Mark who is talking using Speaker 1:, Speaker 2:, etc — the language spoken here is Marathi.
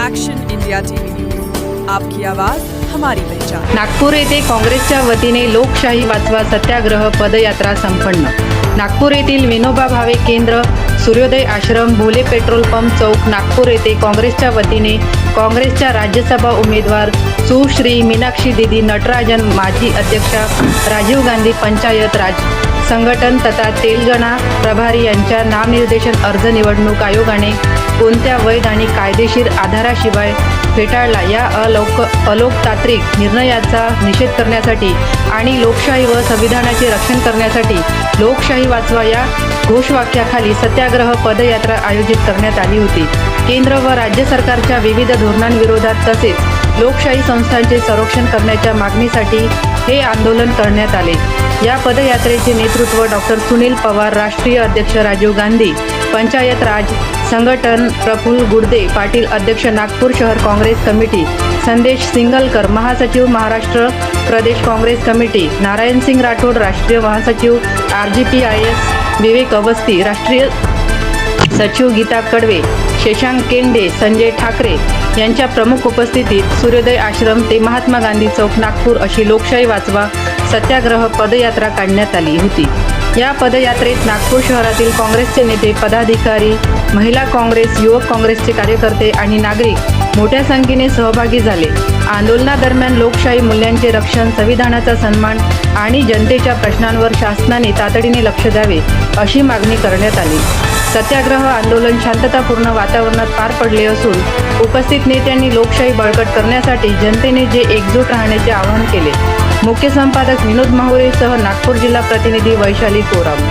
Speaker 1: एक्शन इंडिया टीवी न्यूज, आपकी आवाज हमारी पहचान।
Speaker 2: नागपूर येथे काँग्रेसच्या वतीने लोकशाही वाचवा सत्याग्रह पदयात्रा संपन्न। नागपूर येथील विनोबा भावे केंद्र, सूर्योदय आश्रम, भोले पेट्रोल पंप चौक, नागपूर येथे काँग्रेसच्या वतीने काँग्रेसच्या राज्यसभा उमेदवार सुश्री मीनाक्षी दीदी नटराजन, माजी अध्यक्षा राजीव गांधी पंचायत राज संघटन तथा तेलंगणा प्रभारी यांच्या नामनिर्देशन अर्ज निवडणूक आयोगाने कोणत्या वैध आणि कायदेशीर आधाराशिवाय फेटाळला या अलोकतांत्रिक निर्णयाचा निषेध करण्यासाठी आणि लोकशाही व संविधानाचे रक्षण करण्यासाठी लोकशाही वाचवा या घोषवाक्याखाली सत्याग्रह पदयात्रा आयोजित करण्यात आली होती। केंद्र व राज्य सरकारच्या विविध धोरणांविरोधात तसेच लोकशाही संस्थांचे संरक्षण करण्याच्या मागणीसाठी हे आंदोलन करण्यात आले। या पदयात्रेचे नेतृत्व डॉक्टर सुनील पवार, राष्ट्रीय अध्यक्ष राजीव गांधी पंचायत राज संघटन, प्रफुल्ल गुडदे पाटील अध्यक्ष नागपूर शहर काँग्रेस कमिटी, संदेश सिंगलकर महासचिव महाराष्ट्र प्रदेश काँग्रेस कमिटी, नारायण सिंग राठोड राष्ट्रीय महासचिव RGPIS, विवेक अवस्थी राष्ट्रीय सचिव, गीता कडवे, शशांक केंडे, संजय ठाकरे यांच्या प्रमुख उपस्थितीत सूर्योदय आश्रम ते महात्मा गांधी चौक नागपूर अशी लोकशाही वाचवा सत्याग्रह पदयात्रा काढण्यात आली होती। या पदयात्रेत नागपूर शहरातील काँग्रेसचे नेते, पदाधिकारी, महिला काँग्रेस, युवक काँग्रेसचे कार्यकर्ते आणि नागरिक मोठ्या संख्येने सहभागी झाले। आंदोलनादरम्यान लोकशाही मूल्यांचे रक्षण, संविधानाचा सन्मान आणि जनतेच्या प्रश्नांवर शासनाने तातडीने लक्ष द्यावे अशी मागणी करण्यात आली। सत्याग्रह आंदोलन शांततापूर्ण वातावरणात पार पडले असून उपस्थित नेत्यांनी लोकशाही बळकट करण्यासाठी जनतेने जे एकजूट राहण्याचे आवाहन केले। मुख्य संपादक विनोद माहुरेसह नागपूर जिल्हा प्रतिनिधी वैशाली कोराम।